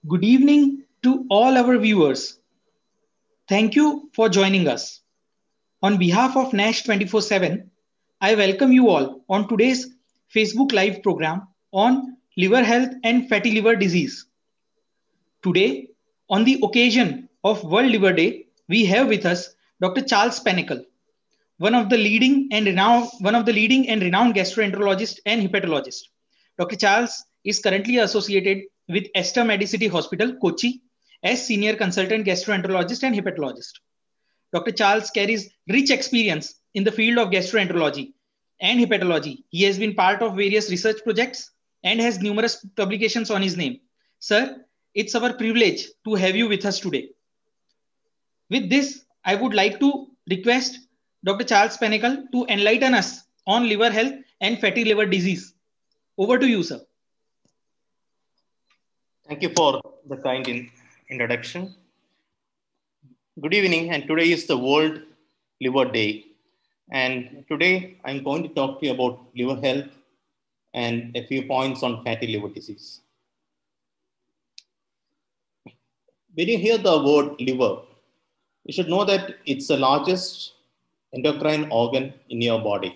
Good evening to all our viewers. Thank you for joining us. On behalf of Nash 24/7, I welcome you all on today's Facebook Live program on liver health and fatty liver disease. Today, on the occasion of World Liver Day, we have with us Dr. Charles Panackel, one of the leading and renowned gastroenterologist and hepatologist. Dr. Charles is currently associated with Esther Medicity Hospital, Kochi, as senior consultant gastroenterologist and hepatologist. Dr. Charles carries rich experience in the field of gastroenterology and hepatology. He has been part of various research projects and has numerous publications on his name. Sir, it's our privilege to have you with us today. With this, I would like to request Dr. Charles Panackel to enlighten us on liver health and fatty liver disease. Over to you, sir. Thank you for the kind introduction. Good evening, and today is the World Liver Day. And today I'm going to talk to you about liver health and a few points on fatty liver disease. When you hear the word liver, you should know that it's the largest endocrine organ in your body.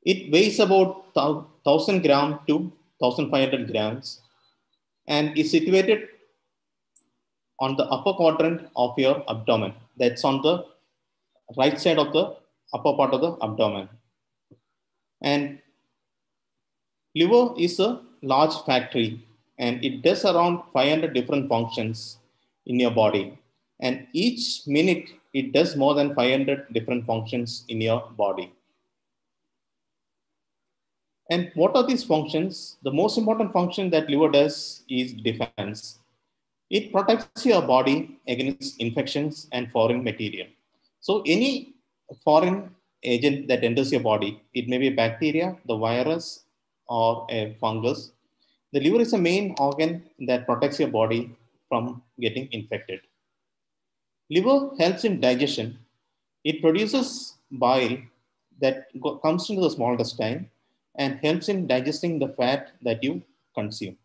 It weighs about 1000 grams to 1500 grams and is situated on the upper quadrant of your abdomen. That's on the right side of the upper part of the abdomen. And liver is a large factory and it does around 500 different functions in your body. And each minute it does more than 500 different functions in your body. And what are these functions? The most important function that liver does is defense. It protects your body against infections and foreign material. So any foreign agent that enters your body, it may be a bacteria, the virus, or a fungus. The liver is a main organ that protects your body from getting infected. Liver helps in digestion. It produces bile that comes into the small intestine and helps in digesting the fat that you consume.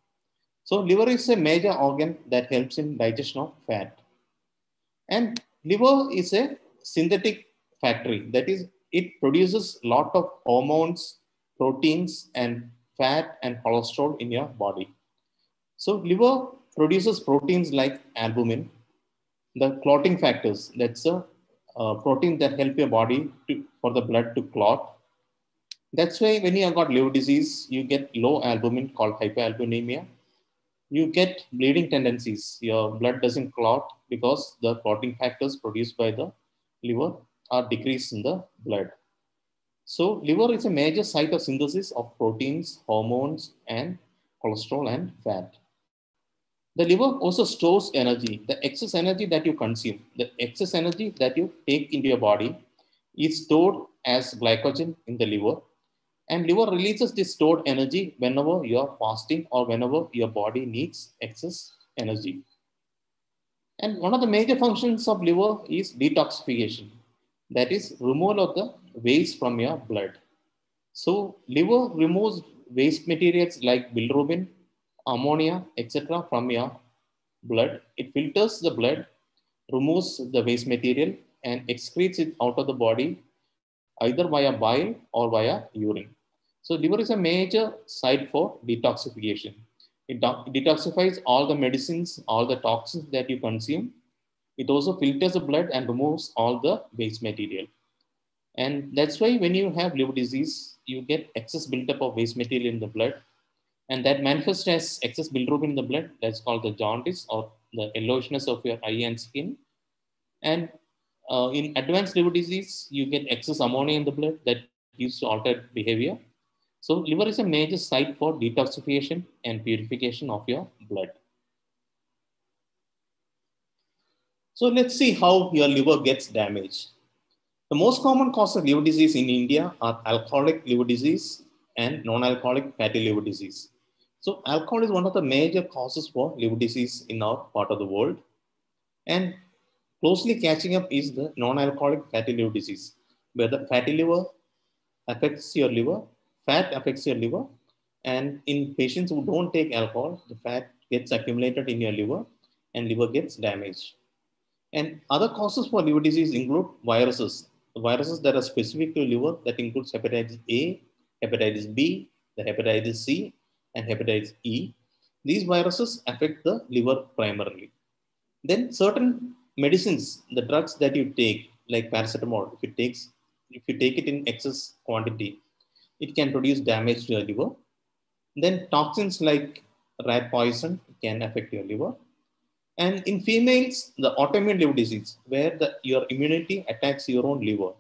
So liver is a major organ that helps in digestion of fat. And liver is a synthetic factory. That is, it produces a lot of hormones, proteins, and fat and cholesterol in your body. So liver produces proteins like albumin, the clotting factors. That's a protein that help your body for the blood to clot. That's why when you have got liver disease, you get low albumin called hyperalbuminemia. You get bleeding tendencies. Your blood doesn't clot because the clotting factors produced by the liver are decreased in the blood. So liver is a major site of synthesis of proteins, hormones, and cholesterol and fat. The liver also stores energy. The excess energy that you consume, the excess energy that you take into your body is stored as glycogen in the liver. And liver releases this stored energy whenever you are fasting or whenever your body needs excess energy. And one of the major functions of liver is detoxification. That is removal of the waste from your blood. So liver removes waste materials like bilirubin, ammonia, etc. from your blood. It filters the blood, removes the waste material, and excretes it out of the body either via bile or via urine. So liver is a major site for detoxification. It detoxifies all the medicines, all the toxins that you consume. It also filters the blood and removes all the waste material. And that's why when you have liver disease, you get excess buildup of waste material in the blood. And that manifests as excess bilirubin in the blood. That's called the jaundice or the yellowishness of your eye and skin. And in advanced liver disease, you get excess ammonia in the blood that gives you altered behavior. So liver is a major site for detoxification and purification of your blood. So let's see how your liver gets damaged. The most common cause of liver disease in India are alcoholic liver disease and non-alcoholic fatty liver disease. So alcohol is one of the major causes for liver disease in our part of the world. And closely catching up is the non-alcoholic fatty liver disease, where the fatty liver affects your liver, and in patients who don't take alcohol, the fat gets accumulated in your liver and liver gets damaged. And other causes for liver disease include viruses. The viruses that are specific to liver, that includes hepatitis A, hepatitis B, the hepatitis C, and hepatitis E. These viruses affect the liver primarily. Then certain medicines, the drugs that you take, like paracetamol, if you take it in excess quantity, it can produce damage to your liver. Then toxins like rat poison can affect your liver. And in females, the autoimmune liver disease, where your immunity attacks your own liver,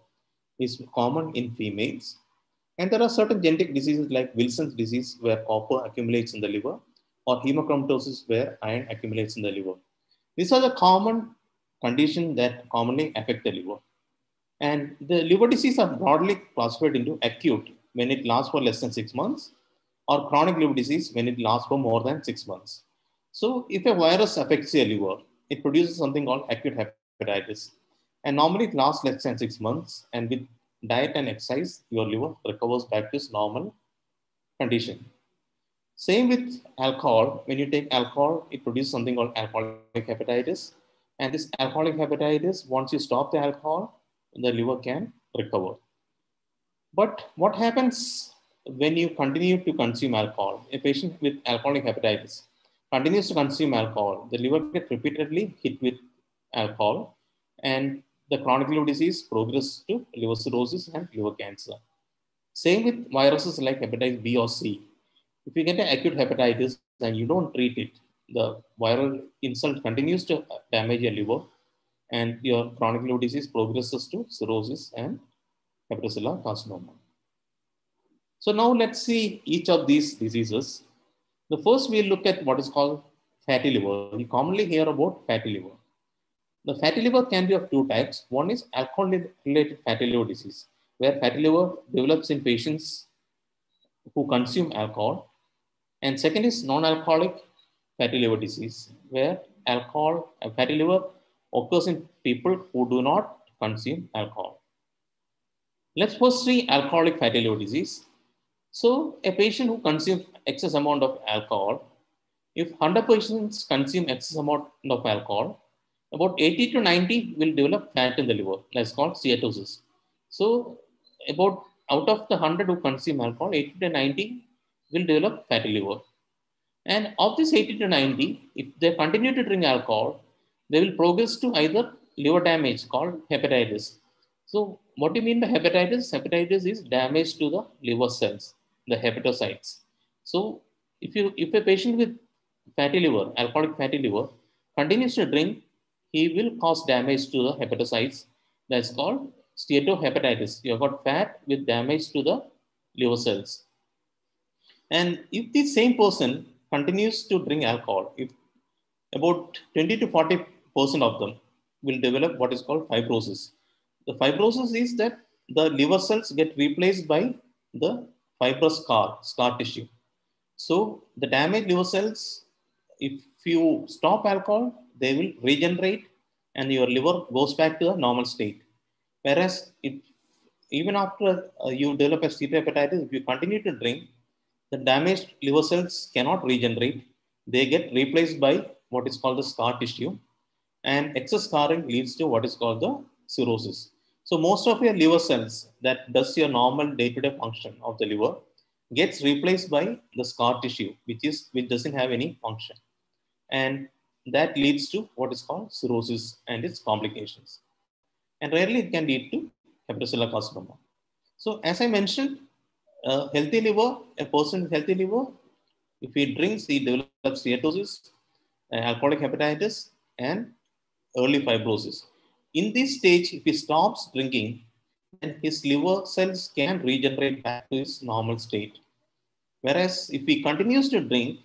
is common in females. And there are certain genetic diseases like Wilson's disease, where copper accumulates in the liver, or hemochromatosis, where iron accumulates in the liver. These are the common conditions that commonly affect the liver. And the liver disease are broadly classified into acute when it lasts for less than 6 months, or chronic liver disease when it lasts for more than 6 months. So if a virus affects your liver, it produces something called acute hepatitis. And normally it lasts less than 6 months. And with diet and exercise, your liver recovers back to its normal condition. Same with alcohol. When you take alcohol, it produces something called alcoholic hepatitis. And this alcoholic hepatitis, once you stop the alcohol, the liver can recover. But what happens when you continue to consume alcohol? A patient with alcoholic hepatitis continues to consume alcohol. The liver gets repeatedly hit with alcohol, and the chronic liver disease progresses to liver cirrhosis and liver cancer. Same with viruses like hepatitis B or C. If you get an acute hepatitis and you don't treat it, the viral insult continues to damage your liver, and your chronic liver disease progresses to cirrhosis and hepatocellular carcinoma. So now let's see each of these diseases. The first we'll look at what is called fatty liver. We commonly hear about fatty liver. The fatty liver can be of two types. One is alcohol-related fatty liver disease, where fatty liver develops in patients who consume alcohol. And second is non-alcoholic fatty liver disease, where fatty liver occurs in people who do not consume alcohol. Let's first see alcoholic fatty liver disease. So a patient who consumes excess amount of alcohol, if 100 patients consume excess amount of alcohol, about 80 to 90 will develop fat in the liver. That's called steatosis. So about out of the 100 who consume alcohol, 80 to 90 will develop fatty liver. And of this 80 to 90, if they continue to drink alcohol, they will progress to either liver damage called hepatitis. So what do you mean by hepatitis? Hepatitis is damage to the liver cells, the hepatocytes. So if a patient with fatty liver, alcoholic fatty liver, continues to drink, he will cause damage to the hepatocytes. That's called steatohepatitis. You have got fat with damage to the liver cells. And if the same person continues to drink alcohol, if about 20 to 40% of them will develop what is called fibrosis. The fibrosis is that the liver cells get replaced by the fibrous scar tissue. So the damaged liver cells, if you stop alcohol, they will regenerate and your liver goes back to the normal state. Whereas even after you develop a steatohepatitis, if you continue to drink, the damaged liver cells cannot regenerate. They get replaced by what is called the scar tissue, and excess scarring leads to what is called the cirrhosis. So most of your liver cells that does your normal day-to-day function of the liver gets replaced by the scar tissue, which doesn't have any function. And that leads to what is called cirrhosis and its complications. And rarely it can lead to hepatocellular carcinoma. So as I mentioned, healthy liver, a person with healthy liver, if he drinks, he develops steatosis, alcoholic hepatitis, and early fibrosis. In this stage, if he stops drinking, then his liver cells can regenerate back to its normal state. Whereas if he continues to drink,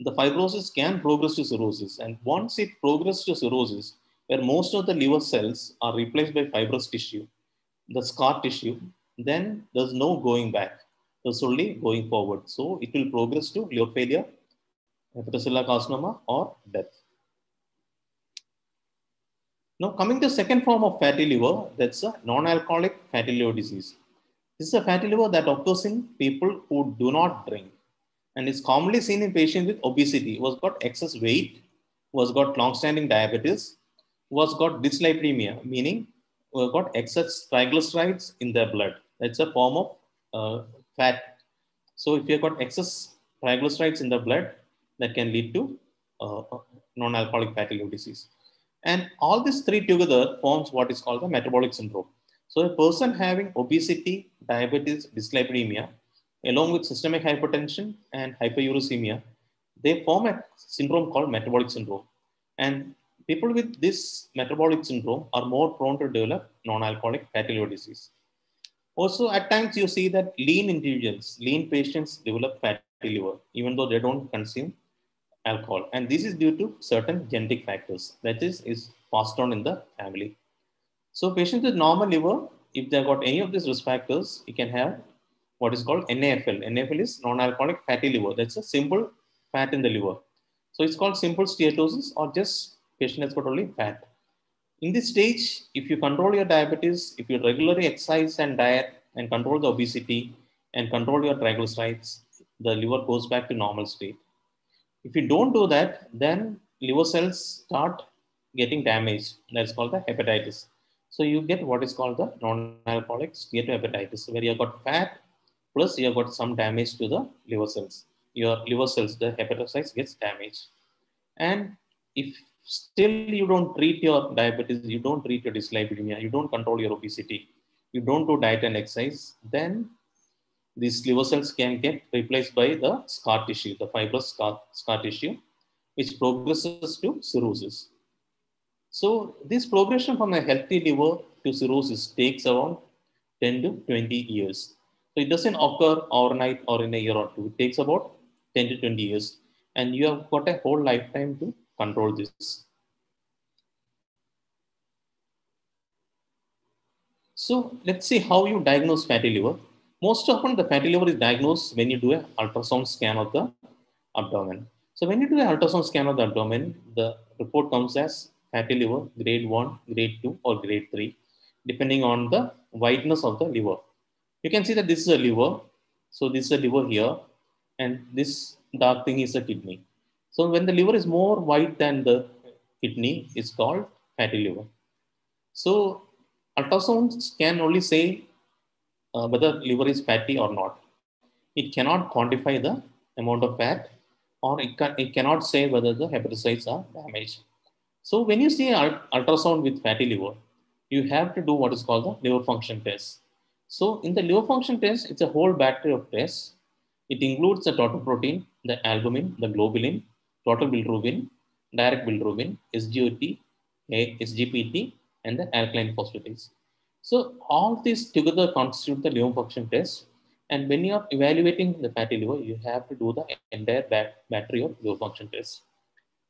the fibrosis can progress to cirrhosis. And once it progresses to cirrhosis, where most of the liver cells are replaced by fibrous tissue, the scar tissue, then there's no going back. There's only going forward. So it will progress to liver failure, hepatocellular carcinoma, or death. Now coming to the second form of fatty liver, that's a non-alcoholic fatty liver disease. This is a fatty liver that occurs in people who do not drink. and is commonly seen in patients with obesity, who has got excess weight, who has got long-standing diabetes, who has got dyslipidemia, meaning who have got excess triglycerides in their blood. That's a form of fat. So if you've got excess triglycerides in the blood, that can lead to non-alcoholic fatty liver disease. And all these three together forms what is called the metabolic syndrome. So a person having obesity, diabetes, dyslipidemia, along with systemic hypertension and hyperuricemia, they form a syndrome called metabolic syndrome. And people with this metabolic syndrome are more prone to develop non-alcoholic fatty liver disease. Also, at times you see that lean individuals, lean patients develop fatty liver, even though they don't consume alcohol. And this is due to certain genetic factors, that is passed on in the family. So patients with normal liver, if they've got any of these risk factors, you can have what is called NAFL. NAFL is non-alcoholic fatty liver. That's a simple fat in the liver. So it's called simple steatosis, or just patient has got only fat. In this stage, if you control your diabetes, if you regularly exercise and diet and control the obesity and control your triglycerides, the liver goes back to normal state. If you don't do that, then liver cells start getting damaged. That's called the hepatitis. So you get what is called the non-alcoholic steatohepatitis, where you have got fat plus you have got some damage to the liver cells. Your liver cells, the hepatocytes gets damaged. And if still you don't treat your diabetes, you don't treat your dyslipidemia, you don't control your obesity, you don't do diet and exercise, then these liver cells can get replaced by the scar tissue, the fibrous scar tissue, which progresses to cirrhosis. So this progression from a healthy liver to cirrhosis takes around 10 to 20 years. So it doesn't occur overnight or in a year or two. It takes about 10 to 20 years. And you have got a whole lifetime to control this. So let's see how you diagnose fatty liver. Most often the fatty liver is diagnosed when you do an ultrasound scan of the abdomen. So when you do an ultrasound scan of the abdomen, the report comes as fatty liver grade 1, grade 2 or grade 3, depending on the whiteness of the liver. You can see that this is a liver. So this is a liver here, and this dark thing is a kidney. So when the liver is more white than the kidney, it's called fatty liver. So ultrasounds can only say whether liver is fatty or not. It cannot quantify the amount of fat, or it cannot say whether the hepatocytes are damaged. So when you see ultrasound with fatty liver, you have to do what is called the liver function test. So in the liver function test, it's a whole battery of tests. It includes the total protein, the albumin, the globulin, total bilirubin, direct bilirubin, SGOT, SGPT, and the alkaline phosphatase. So all these together constitute the liver function test. And when you are evaluating the fatty liver, you have to do the entire battery of liver function tests.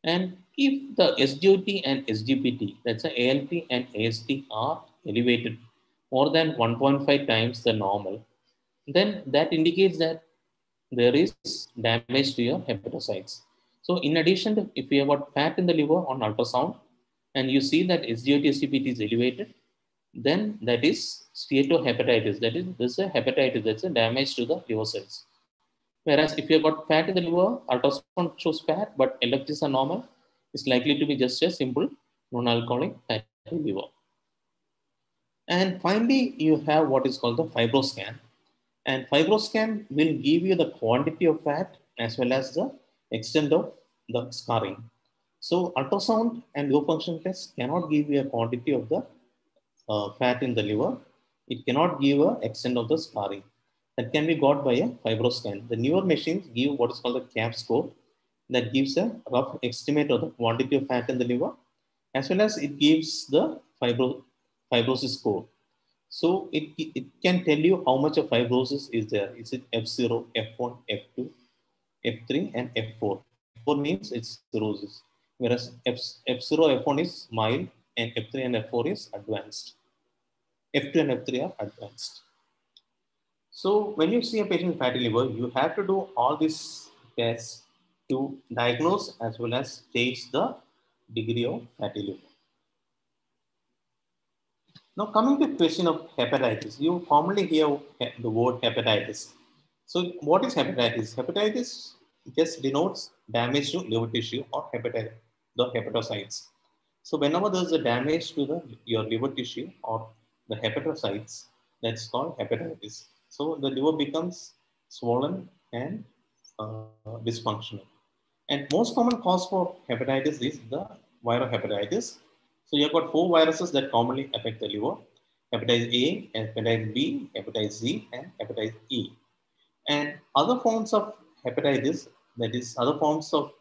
And if the SGOT and SGPT, that's the ALT and AST, are elevated more than 1.5 times the normal, then that indicates that there is damage to your hepatocytes. So in addition to, if you have got fat in the liver on ultrasound and you see that SGOT SGPT is elevated, then that is steatohepatitis. That is, this is a hepatitis, that's a damage to the liver cells. Whereas if you have got fat in the liver, ultrasound shows fat, but LFTs are normal, it's likely to be just a simple non-alcoholic fatty liver. And finally, you have what is called the fibroscan. And fibroscan will give you the quantity of fat as well as the extent of the scarring. So ultrasound and liver function tests cannot give you a quantity of the fat in the liver. It cannot give an extent of the scarring. That can be got by a fibroscan. The newer machines give what is called a CAP score that gives a rough estimate of the quantity of fat in the liver, as well as it gives the fibrosis score. So it can tell you how much of fibrosis is there. Is it F0, F1, F2, F3, and F4? F4 means it's cirrhosis, whereas F0, F1 is mild, and F3 and F4 is advanced. F2 and F3 are advanced. So when you see a patient with fatty liver, you have to do all these tests to diagnose as well as stage the degree of fatty liver. Now coming to the question of hepatitis, you commonly hear the word hepatitis. So what is hepatitis? Hepatitis just denotes damage to liver tissue or the hepatocytes. So whenever there's a damage to your liver tissue or the hepatocytes, that's called hepatitis. So the liver becomes swollen and dysfunctional. And most common cause for hepatitis is the viral hepatitis. So you've got four viruses that commonly affect the liver: hepatitis A, hepatitis B, hepatitis Z, and hepatitis E. And other forms of hepatitis, that is, other forms of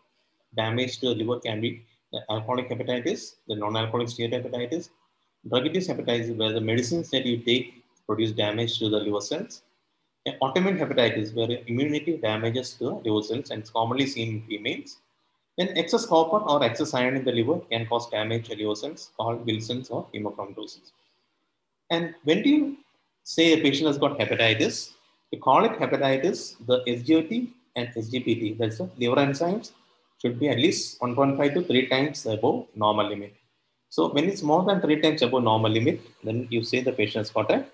damage to the liver can be the alcoholic hepatitis, the non-alcoholic steatohepatitis, drug-induced hepatitis, where the medicines that you take produce damage to the liver cells, and autoimmune hepatitis, where immunity damages the liver cells and it's commonly seen in females. Then excess copper or excess iron in the liver can cause damage to liver cells called Wilson's or hemochromatosis. And when do you say a patient has got hepatitis? You call it hepatitis, the SGOT and SGPT, that's the liver enzymes, should be at least 1.5 to 3 times above normal limit. So when it's more than 3 times above normal limit, then you say the patient has got a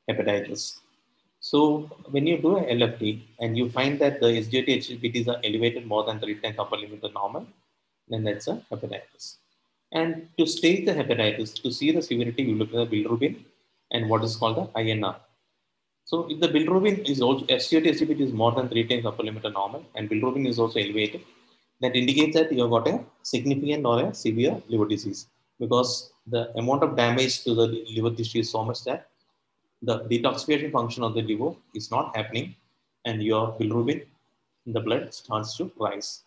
hepatitis. So when you do a LFT and you find that the SGOT, SGPTs are elevated more than 3 times upper limit of normal, then that's a hepatitis. And to stage the hepatitis, to see the severity, you look at the bilirubin and what is called the INR. So if the bilirubin is also, SGOT, SGPT is more than 3 times upper limit of normal and bilirubin is also elevated, that indicates that you have got a significant or a severe liver disease, because the amount of damage to the liver tissue is so much that the detoxification function of the liver is not happening and your bilirubin in the blood starts to rise.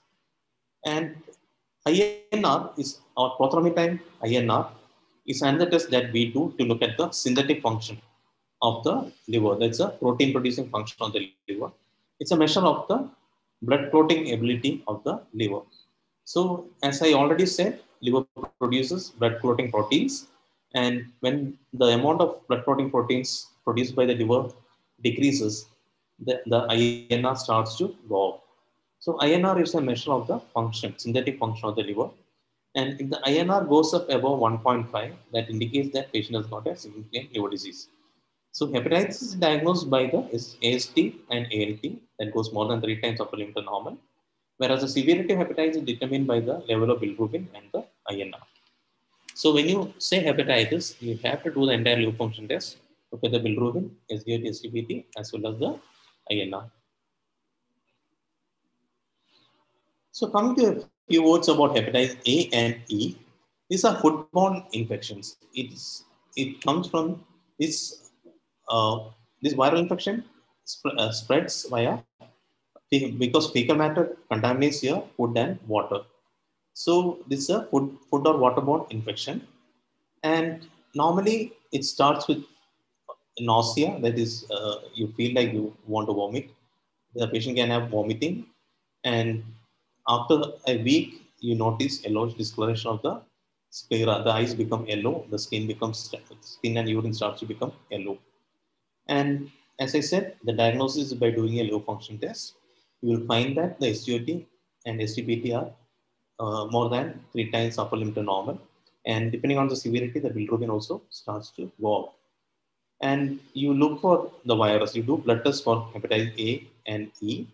And INR is, or prothrombin INR is another test that we do to look at the synthetic function of the liver. That's a protein producing function of the liver. It's a measure of the blood clotting ability of the liver. So as I already said, liver produces blood clotting proteins. And when the amount of blood clotting proteins produced by the liver decreases, the INR starts to go up. So INR is a measure of the function, synthetic function of the liver. And if the INR goes up above 1.5, that indicates that patient has got a significant liver disease. So hepatitis is diagnosed by the AST and ALT that goes more than 3 times upper limit to normal, whereas the severity of hepatitis is determined by the level of bilirubin and the INR. So when you say hepatitis, you have to do the entire liver function test, look at the bilirubin, SGOT, SGPT, as well as the INR. So coming to a few words about hepatitis A and E, these are foodborne infections. It comes from this this viral infection spreads via, because fecal matter contaminates your food and water. So this is a food or waterborne infection, and normally it starts with nausea. That is, you feel like you want to vomit. The patient can have vomiting, and after a week, you notice yellowish discoloration of the sclera. The eyes become yellow, the skin and urine starts to become yellow. And as I said, the diagnosis is by doing a liver function test. You will find that the SGOT and SGPT are more than 3 times upper limit to normal. And depending on the severity, the bilirubin also starts to go up. And you look for the virus. You do blood tests for hepatitis A and E.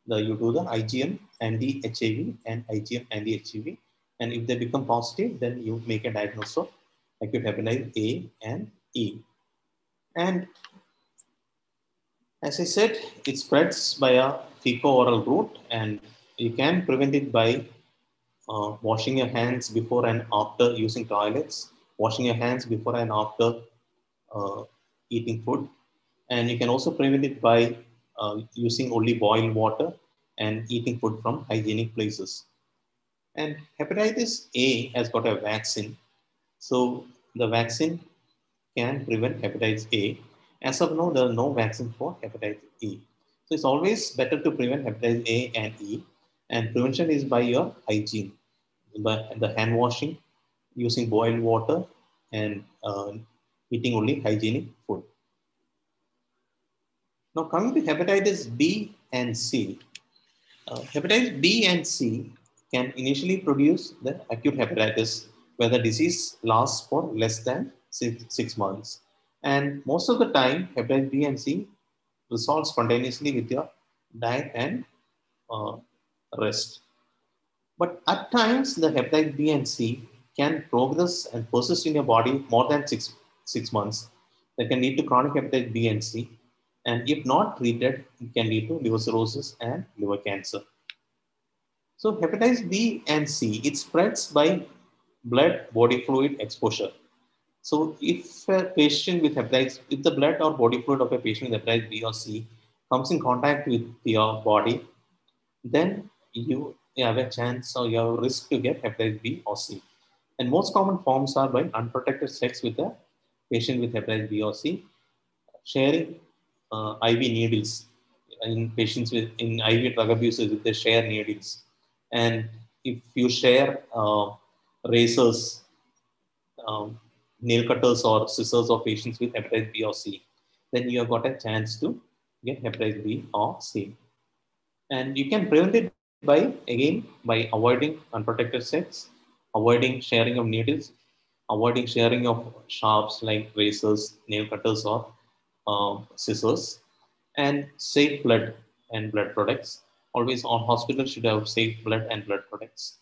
You do the IgM and the HIV and IgM and the HIV. And if they become positive, then you make a diagnosis of acute hepatitis A and E. And as I said, it spreads by a fecal-oral route, and you can prevent it by washing your hands before and after using toilets, washing your hands before and after uh, eating food. And you can also prevent it by using only boiled water and eating food from hygienic places. And hepatitis A has got a vaccine. So the vaccine can prevent hepatitis A. As of now, there are no vaccine for hepatitis E. So it's always better to prevent hepatitis A and E. And prevention is by your hygiene, by the hand washing, using boiled water, and eating only hygienic food. Now coming to hepatitis B and C. Hepatitis B and C can initially produce the acute hepatitis, where the disease lasts for less than 6 months. And most of the time, hepatitis B and C resolve spontaneously with your diet and uh, rest. But at times, the hepatitis B and C can progress and persist in your body more than six months. That can lead to chronic hepatitis B and C. And if not treated, it can lead to liver cirrhosis and liver cancer. So hepatitis B and C, it spreads by blood body fluid exposure. So if a patient with hepatitis, if the blood or body fluid of a patient with hepatitis B or C comes in contact with your body, then you have a chance or you have a risk to get hepatitis B or C. And most common forms are by unprotected sex with a patient with hepatitis B or C, sharing IV needles in patients with in IV drug abusers if they share needles, and if you share razors, um, nail cutters or scissors of patients with hepatitis B or C, then you have got a chance to get hepatitis B or C. And you can prevent it by, again, by avoiding unprotected sex, avoiding sharing of needles, avoiding sharing of sharps like razors, nail cutters, or scissors, and safe blood and blood products. Always all hospitals should have safe blood and blood products.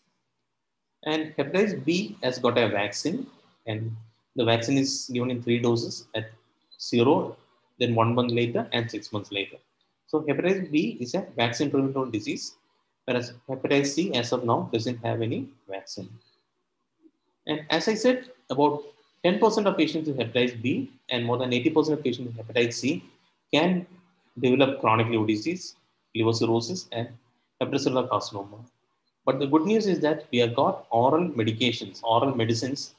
And hepatitis B has got a vaccine, and the vaccine is given in 3 doses at 0, then 1 month later, and 6 months later. So hepatitis B is a vaccine preventable disease, whereas hepatitis C, as of now, doesn't have any vaccine. And as I said, about 10% of patients with hepatitis B and more than 80% of patients with hepatitis C can develop chronic liver disease, liver cirrhosis, and hepatocellular carcinoma. But the good news is that we have got oral medications, oral medicines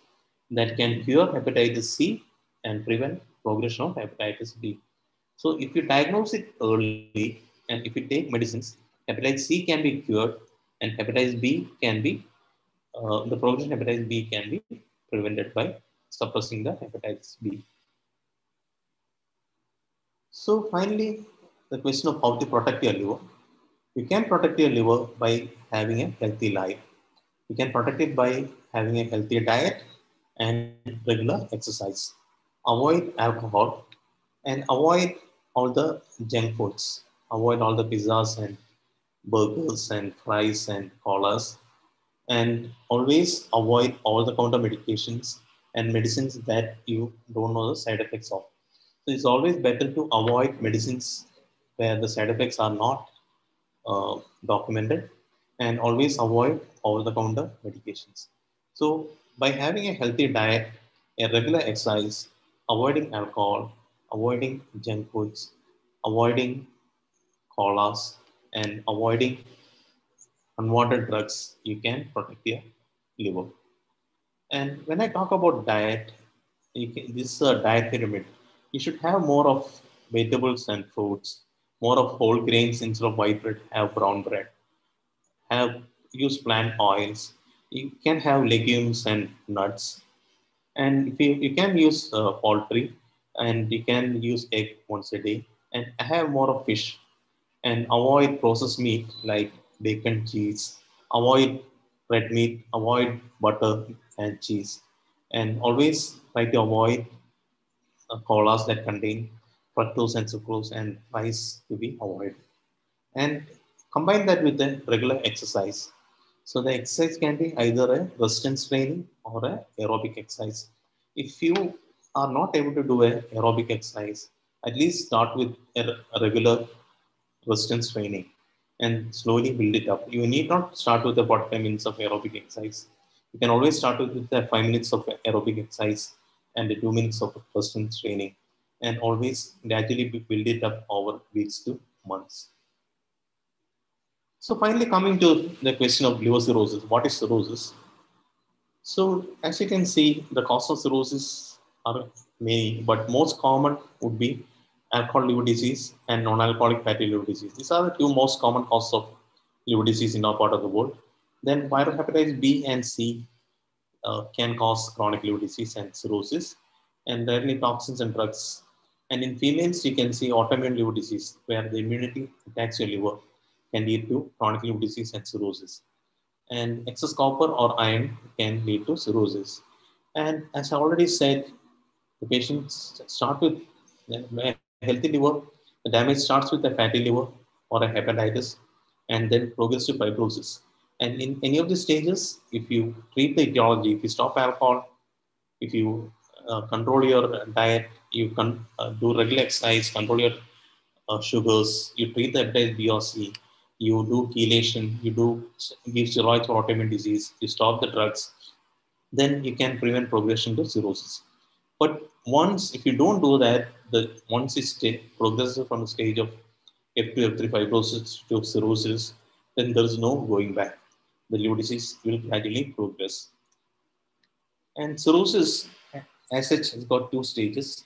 that can cure hepatitis C and prevent progression of hepatitis B. So if you diagnose it early and if you take medicines, hepatitis C can be cured and hepatitis B can be, the progression of hepatitis B can be prevented by suppressing the hepatitis B. So finally, the question of how to protect your liver. You can protect your liver by having a healthy life. You can protect it by having a healthy diet and regular exercise. Avoid alcohol and avoid all the junk foods. Avoid all the pizzas and burgers and fries and colas. And always avoid all the counter medications and medicines that you don't know the side effects of. So it's always better to avoid medicines where the side effects are not documented, and always avoid over the counter medications. So, by having a healthy diet, a regular exercise, avoiding alcohol, avoiding junk foods, avoiding colas, and avoiding unwanted drugs, you can protect your liver. And when I talk about diet, this is a diet pyramid. You should have more of vegetables and fruits, more of whole grains instead of white bread, have brown bread, have use plant oils. You can have legumes and nuts, and if you can use poultry, and you can use egg once a day, and have more of fish, and avoid processed meat like bacon, cheese. Avoid red meat. Avoid butter and cheese, and always try to avoid colas that contain fructose and sucrose, and fries to be avoided. And combine that with a regular exercise. So the exercise can be either a resistance training or a aerobic exercise. If you are not able to do a aerobic exercise, at least start with a regular resistance training and slowly build it up. You need not start with the 45 minutes of aerobic exercise. You can always start with the 5 minutes of aerobic exercise and the 2 minutes of resistance training, and always gradually build it up over weeks to months. So finally, coming to the question of liver cirrhosis, what is cirrhosis? So as you can see, the cause of cirrhosis are many, but most common would be alcoholic liver disease and non-alcoholic fatty liver disease. These are the two most common causes of liver disease in our part of the world. Then viral hepatitis B and C can cause chronic liver disease and cirrhosis, and rarely toxins and drugs. And in females, you can see autoimmune liver disease, where the immunity attacks your liver, can lead to chronic liver disease and cirrhosis. And excess copper or iron can lead to cirrhosis. And as I already said, the patients start with a healthy liver The damage starts with a fatty liver or a hepatitis and then progress to fibrosis. And in any of these stages, if you treat the etiology, if you stop alcohol, if you control your diet, you do regular exercise, control your sugars, you treat the hepatitis B or C, you do chelation, you do give steroids for autoimmune disease, you stop the drugs, then you can prevent progression to cirrhosis. But once, if you don't do that, once it progresses from the stage of F2, F3 fibrosis to cirrhosis, then there is no going back. The liver disease will gradually progress. And cirrhosis, as such, has got two stages.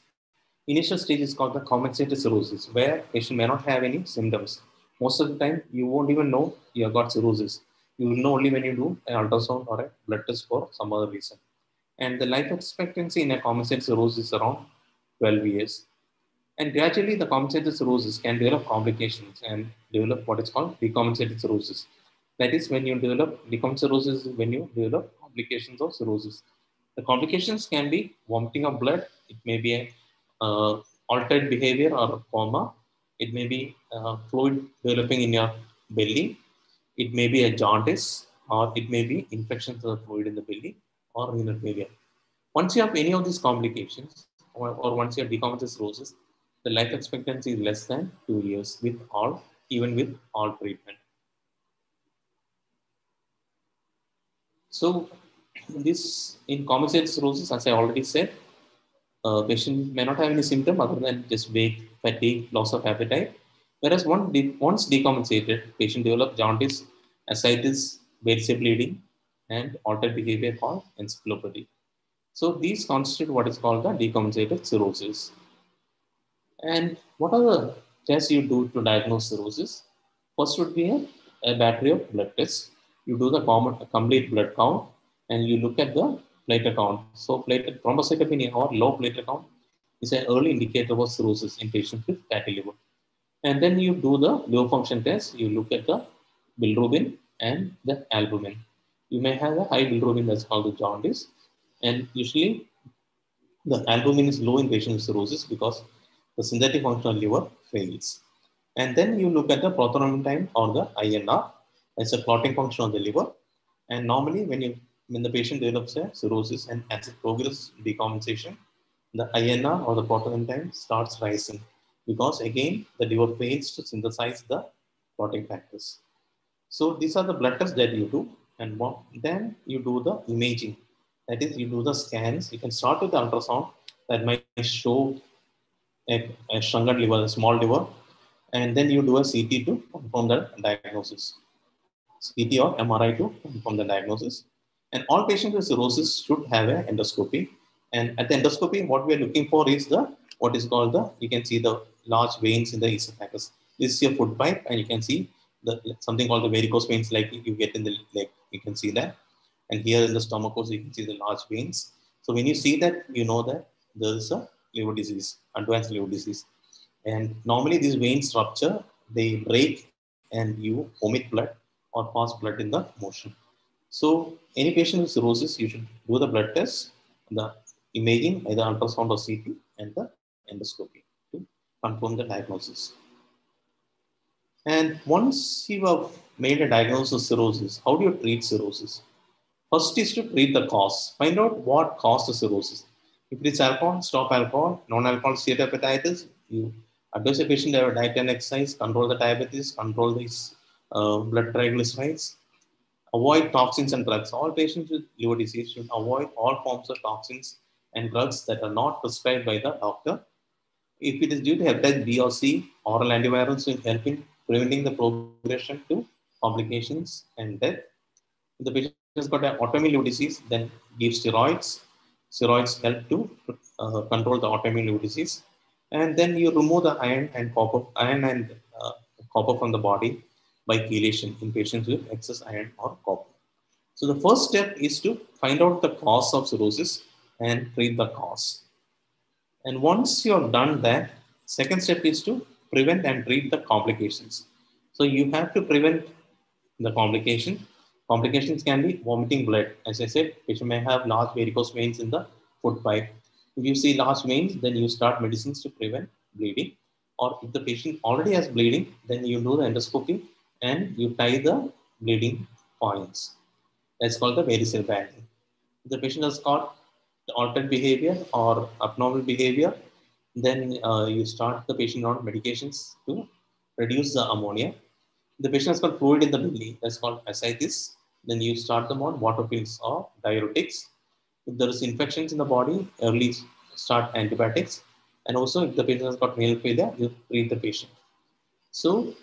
Initial stage is called the compensated cirrhosis, where patient may not have any symptoms. Most of the time, you won't even know you have got cirrhosis. You will know only when you do an ultrasound or a blood test for some other reason. And the life expectancy in a compensated cirrhosis is around 12 years. And gradually, the compensated cirrhosis can develop complications and develop what is called decompensated cirrhosis. That is when you develop decompensated cirrhosis, when you develop complications of cirrhosis. The complications can be vomiting of blood. It may be a altered behavior or coma. It may be fluid developing in your belly. It may be a jaundice, or it may be infections of fluid in the belly or renal failure. Once you have any of these complications, or once you have decompensated cirrhosis, the life expectancy is less than 2 years with all, even with all treatment. So, this in compensated cirrhosis, as I already said, patient may not have any symptom other than just weight, fatigue, loss of appetite. Whereas once decompensated, patient develop jaundice, ascites, variceal bleeding, and altered behavior called encephalopathy. So these constitute what is called the decompensated cirrhosis. And what are the tests you do to diagnose cirrhosis? First would be a battery of blood tests. You do the complete blood count and you look at the platelet count. So platelet thrombocytopenia or low platelet count is an early indicator of cirrhosis in patients with fatty liver. And then you do the liver function test. You look at the bilirubin and the albumin. You may have a high bilirubin, that's called the jaundice. And usually the albumin is low in patients with cirrhosis because the synthetic function of liver fails. And then you look at the prothrombin or the INR as a clotting function of the liver. And normally when the patient develops a cirrhosis and as it progresses decompensation, the INR or the prothrombin starts rising because again the liver fails to synthesize the clotting factors. So these are the blood tests that you do, and then you do the imaging. That is, you do the scans. You can start with the ultrasound that might show a shrunken liver, a small liver, and then you do a CT to confirm the diagnosis. CT or MRI to confirm the diagnosis. And all patients with cirrhosis should have an endoscopy. And at the endoscopy, what we are looking for is what is called you can see the large veins in the esophagus. This is your food pipe, and you can see something called the varicose veins, like you get in the leg. You can see that. And here in the stomach also, you can see the large veins. So when you see that, you know that there is a liver disease, advanced liver disease. And normally these veins rupture, they break, and you omit blood or pass blood in the motion. So any patient with cirrhosis, you should do the blood test, the imaging, either ultrasound or CT, and the endoscopy to confirm the diagnosis. And once you have made a diagnosis of cirrhosis, how do you treat cirrhosis? First is to treat the cause. Find out what caused the cirrhosis. If it's alcohol, stop alcohol. Non-alcohol steatohepatitis, you advise a patient to have a diet and exercise, control the diabetes, control these blood triglycerides. Avoid toxins and drugs. All patients with liver disease should avoid all forms of toxins and drugs that are not prescribed by the doctor. If it is due to hepatitis B or C, oral antivirals will help in preventing the progression to complications and death. If the patient has got an autoimmune liver disease, then give steroids. Steroids help to control the autoimmune liver disease. And then you remove the iron and copper from the body by chelation in patients with excess iron or copper. So the first step is to find out the cause of cirrhosis and treat the cause. And once you have done that, second step is to prevent and treat the complications. So you have to prevent the complication. Complications can be vomiting blood. As I said, patient may have large varicose veins in the foot pipe. If you see large veins, then you start medicines to prevent bleeding. or if the patient already has bleeding, then you do the endoscopy and you tie the bleeding points. That's called the varicose banding. If the patient has got altered behavior or abnormal behavior, then you start the patient on medications to reduce the ammonia. The patient has got fluid in the belly, that's called ascites. Then you start them on water pills or diuretics. If there is infections in the body, early start antibiotics. And also, if the patient has got renal failure, you treat the patient. So,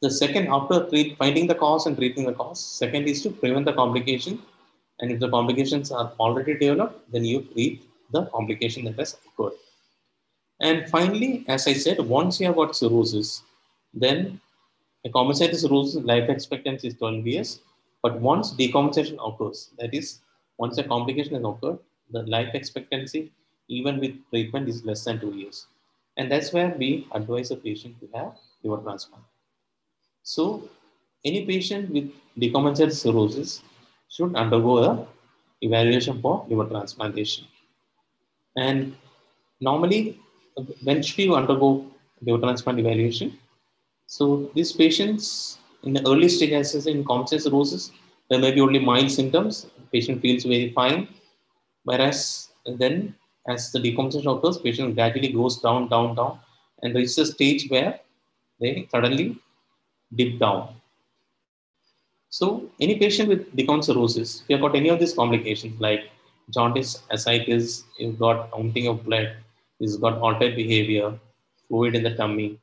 the second, after finding the cause and treating the cause, second is to prevent the complication. And if the complications are already developed, then you treat the complication that has occurred. And finally, as I said, once you have got cirrhosis, then a compensated cirrhosis life expectancy is 12 years. But once decompensation occurs, that is, once a complication has occurred, the life expectancy, even with treatment, is less than 2 years. And that's where we advise a patient to have liver transplant. So, any patient with decompensated cirrhosis should undergo a evaluation for liver transplantation. And normally, when should you undergo liver transplant evaluation? So these patients in the early stage, as I said, in complex cirrhosis, there may be only mild symptoms. The patient feels very fine, whereas then as the decompensation occurs, patient gradually goes down, down, down, and reaches a stage where they suddenly dip down. So any patient with decompensed cirrhosis, if you have got any of these complications like jaundice, ascites, you've got vomiting of blood, you've got altered behavior, fluid in the tummy,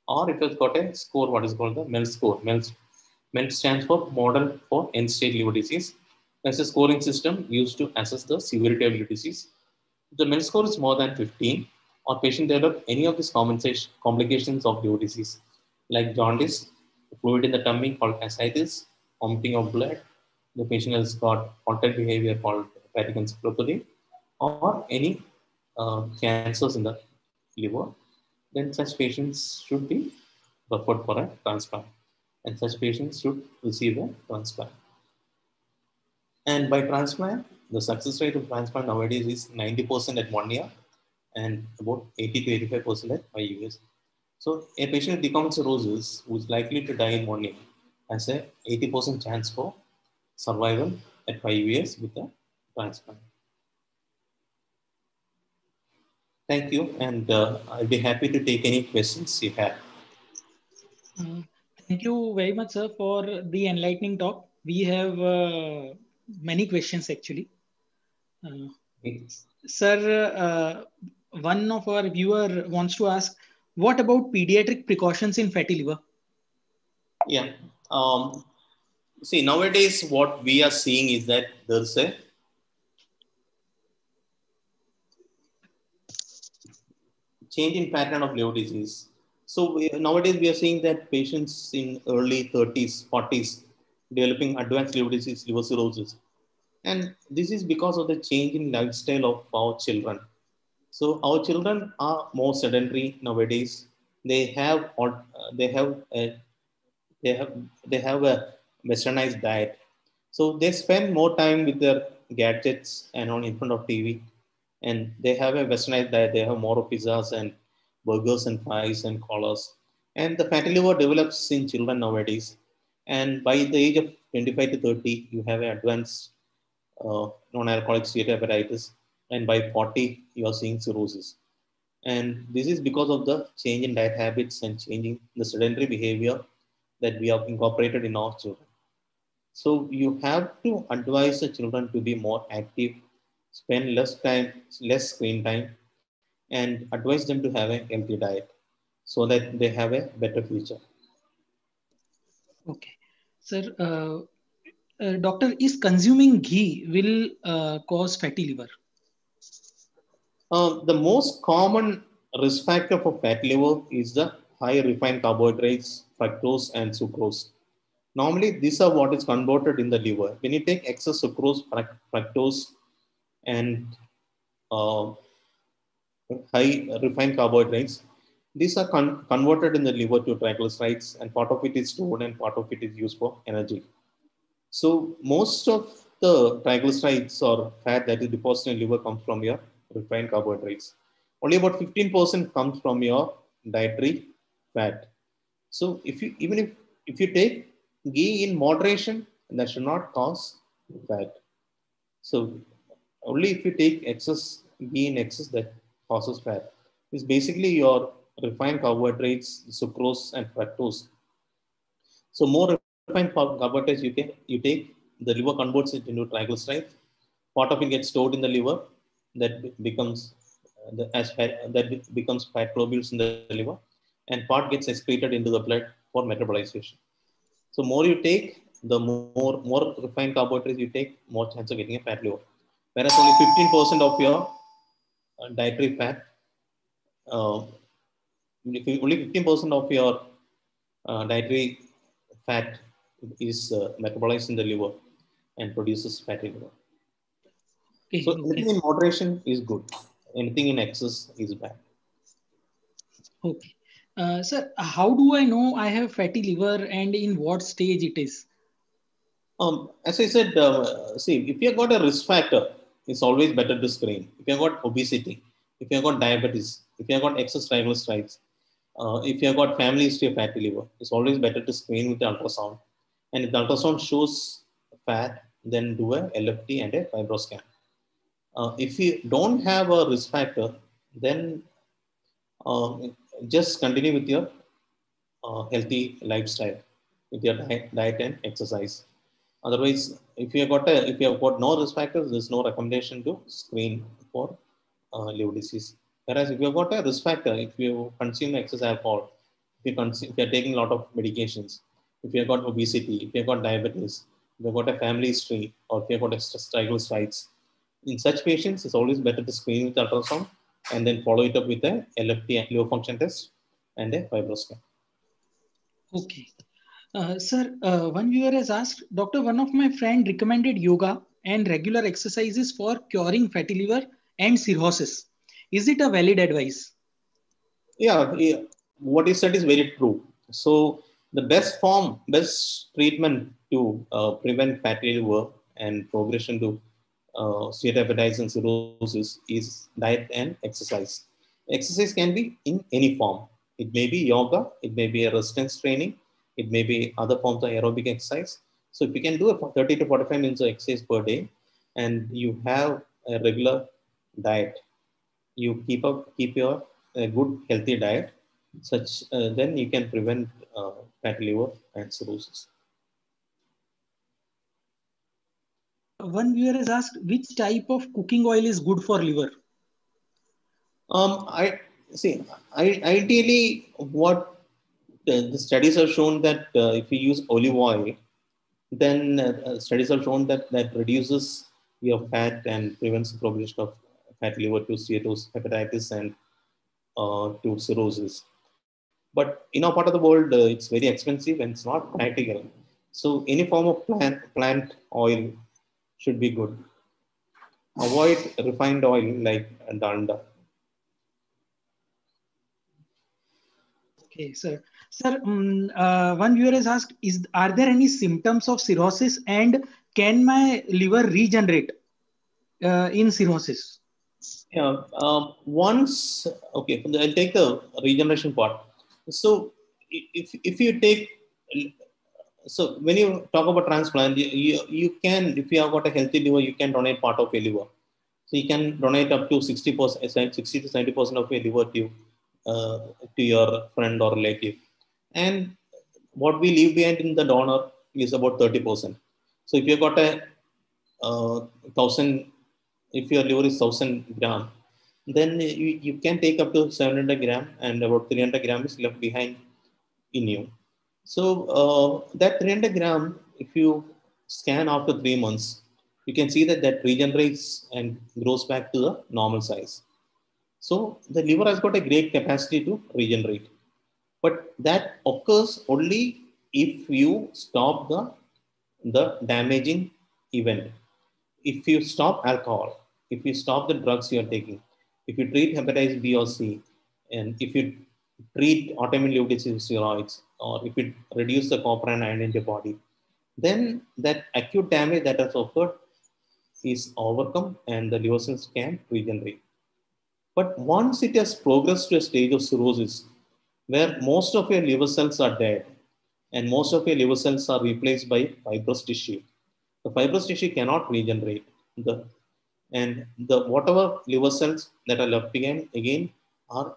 or if you've got a score, what is called the MELD score. MELD stands for Model for End-Stage Liver Disease. That's a scoring system used to assess the severity of liver disease. If the MELD score is more than 15, or patient develop any of these complications of liver disease, like jaundice, fluid in the tummy called ascites, vomiting of blood, the patient has got altered behavior called hepatic encephalopathy, or any cancers in the liver, then such patients should be referred for a transplant. And such patients should receive a transplant. And by transplant, the success rate of transplant nowadays is 90% at 1 year and about 80 to 85% at 5 years. So a patient with decompensed cirrhosis who is likely to die in 1 year has a 80% chance for survival at 5 years with a transplant. Thank you, and I'll be happy to take any questions you have. Uh, Thank you very much, sir, for the enlightening talk. We have many questions actually. Uh, Sir, one of our viewer wants to ask, what about pediatric precautions in fatty liver? Yeah. See, nowadays, what we are seeing is that there's a change in pattern of liver disease. So nowadays, we are seeing that patients in early 30s, 40s, developing advanced liver disease, liver cirrhosis. And this is because of the change in lifestyle of our children. So our children are more sedentary nowadays. They have they have a, they have they have a westernized diet. So they spend more time with their gadgets and on in front of TV, and they have a westernized diet. They have more of pizzas and burgers and fries and collars, and the fatty liver develops in children nowadays. And by the age of 25 to 30, you have an advanced non-alcoholic steatohepatitis, and by 40, you are seeing cirrhosis. And this is because of the change in diet habits and changing the sedentary behavior that we have incorporated in our children. So you have to advise the children to be more active, spend less time, less screen time, and advise them to have a healthy diet so that they have a better future. Okay. Sir, doctor, is consuming ghee will cause fatty liver? The most common risk factor for fatty liver is the high refined carbohydrates, fructose, and sucrose. Normally, these are what is converted in the liver. When you take excess sucrose, fructose, and uh, high refined carbohydrates, these are converted in the liver to triglycerides, and part of it is stored and part of it is used for energy. So most of the triglycerides or fat that is deposited in liver comes from your refined carbohydrates. Only about 15% comes from your dietary fat. So if you take ghee in moderation, that should not cause fat. So only if you take excess ghee in excess that causes fat. It's basically your refined carbohydrates, sucrose and fructose. So more refined carbohydrates you take, the liver converts it into triglycerides. Part of it gets stored in the liver that becomes that becomes fat globules in the liver, and part gets excreted into the blood for metabolization. So more you take, the more refined carbohydrates you take, more chance of getting a fat liver. Whereas only 15% of your dietary fat, uh, only 15% of your dietary fat is metabolized in the liver and produces fatty liver. Okay, So okay, anything in moderation is good. Anything in excess is bad. okay. Sir, how do I know I have fatty liver and in what stage it is? As I said, see, if you've got a risk factor, it's always better to screen. If you've got obesity, if you've got diabetes, if you've got excess triglycerides, if you've got family history of fatty liver, it's always better to screen with the ultrasound. And if the ultrasound shows fat, then do a LFT and a fibroscan. If you don't have a risk factor, then just continue with your healthy lifestyle, with your diet and exercise. Otherwise, if you have got no risk factors, there's no recommendation to screen for liver disease. Whereas if you have got a risk factor, if you consume excess alcohol, if you are taking a lot of medications, if you have got obesity, if you have got diabetes, if you have got a family history, or if you have got triglycerides, in such patients, it's always better to screen with ultrasound and then follow it up with a LFT and liver function test and a fibroscan. Okay. Sir, one viewer has asked, Doctor, one of my friend recommended yoga and regular exercises for curing fatty liver and cirrhosis. Is it a valid advice? Yeah, what you said is very true. So the best treatment to prevent fatty liver and progression to steatohepatitis and cirrhosis is diet and exercise. Exercise can be in any form. It may be yoga, it may be a resistance training, it may be other forms of aerobic exercise. So if you can do a 30 to 45 minutes of exercise per day, and you have a regular diet, you keep your good healthy diet, such then you can prevent fatty liver and cirrhosis. One viewer has asked, which type of cooking oil is good for liver? I see. Ideally, what the studies have shown that if you use olive oil, then studies have shown that that reduces your fat and prevents the progression of fatty liver to steatosis, hepatitis, and to cirrhosis. But in our part of the world, it's very expensive and it's not practical. So any form of plant oil should be good. Avoid refined oil like dalda. Okay, sir. Sir, one viewer has asked, are there any symptoms of cirrhosis and can my liver regenerate in cirrhosis? Yeah. Once, okay, I'll take the regeneration part. So if you take, so when you talk about transplant, you can, if you have got a healthy liver, you can donate part of your liver. So you can donate up to 60%, 60 to 70% of your liver to your friend or relative. And what we leave behind in the donor is about 30%. So if you've got a thousand, if your liver is 1,000 gram, then you can take up to 700 gram, and about 300 gram is left behind in you. So that 300 gram, if you scan after 3 months, you can see that that regenerates and grows back to the normal size. So the liver has got a great capacity to regenerate, but that occurs only if you stop the damaging event. If you stop alcohol, if you stop the drugs you are taking, if you treat hepatitis B or C, and if you treat autoimmune liver disease steroids, or if you reduce the copper and iron in your body, then that acute damage that has occurred is overcome and the liver cells can regenerate. But once it has progressed to a stage of cirrhosis, where most of your liver cells are dead and most of your liver cells are replaced by fibrous tissue. The fibrous tissue cannot regenerate. The whatever liver cells that are left behind again are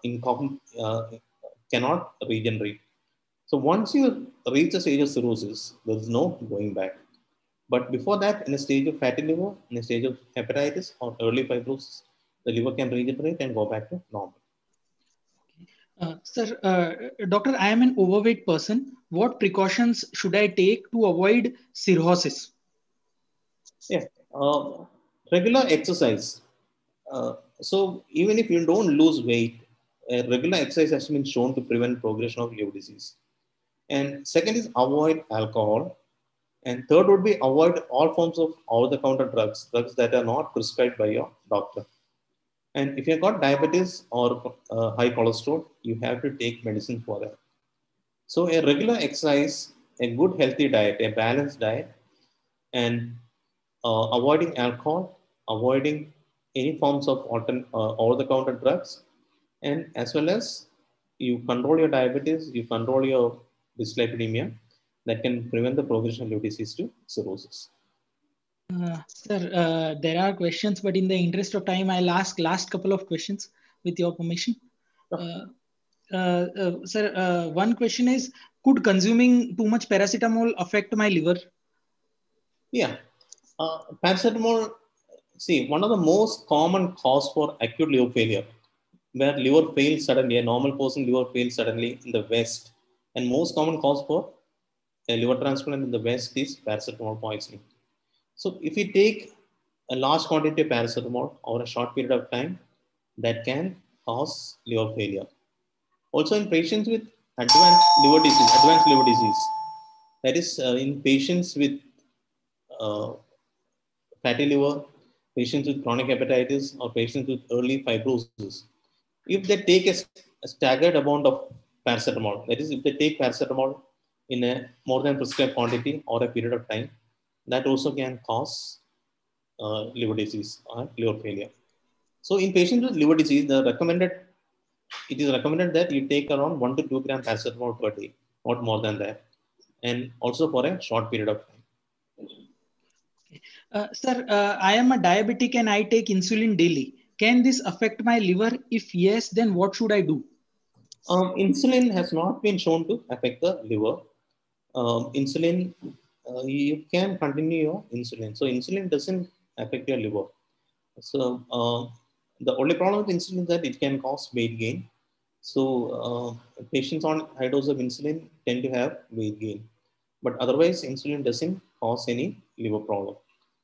cannot regenerate. So once you reach the stage of cirrhosis, there is no going back. But before that, in a stage of fatty liver, in a stage of hepatitis or early fibrosis, the liver can regenerate and go back to normal. Sir, doctor, I am an overweight person. What precautions should I take to avoid cirrhosis? Yeah, regular exercise. So even if you don't lose weight, regular exercise has been shown to prevent progression of liver disease. And second is avoid alcohol. And third would be avoid all forms of over-the-counter drugs, drugs that are not prescribed by your doctor. And if you've got diabetes or high cholesterol, you have to take medicine for that. So a regular exercise, a good healthy diet, a balanced diet, and avoiding alcohol, avoiding any forms of over-the-counter drugs, and as well as you control your diabetes, you control your dyslipidemia, that can prevent the progression of liver disease to cirrhosis. Sir, there are questions, but in the interest of time, I'll ask last couple of questions with your permission. Uh, Sir, one question is, could consuming too much paracetamol affect my liver? Yeah, paracetamol. See, one of the most common cause for acute liver failure, where liver fails suddenly, a normal person liver fails suddenly in the West, and most common cause for a liver transplant in the West is paracetamol poisoning. So if you take a large quantity of paracetamol over a short period of time, that can cause liver failure. Also in patients with advanced liver disease, that is in patients with uh, fatty liver, patients with chronic hepatitis, or patients with early fibrosis, if they take a staggered amount of paracetamol, that is, if they take paracetamol in a more than prescribed quantity or a period of time, that also can cause liver disease or liver failure. So in patients with liver disease, it is recommended that you take around 1 to 2 grams paracetamol per day, not more than that, and also for a short period of time. Sir, I am a diabetic and I take insulin daily. Can this affect my liver? If yes, then what should I do? Insulin has not been shown to affect the liver. Insulin, you can continue your insulin. So insulin doesn't affect your liver. So the only problem with insulin is that it can cause weight gain. So patients on high dose of insulin tend to have weight gain. But otherwise, insulin doesn't cause any liver problem.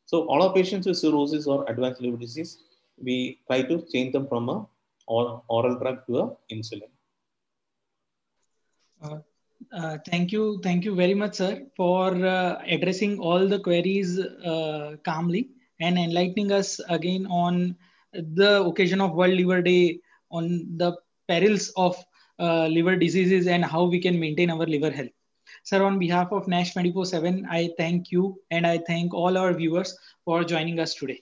So all our patients with cirrhosis or advanced liver disease, we try to change them from a oral drug to a insulin. Uh, thank you very much, sir, for addressing all the queries calmly and enlightening us again on the occasion of World Liver Day on the perils of liver diseases and how we can maintain our liver health. Sir, on behalf of NASH 24/7, I thank you and I thank all our viewers for joining us today.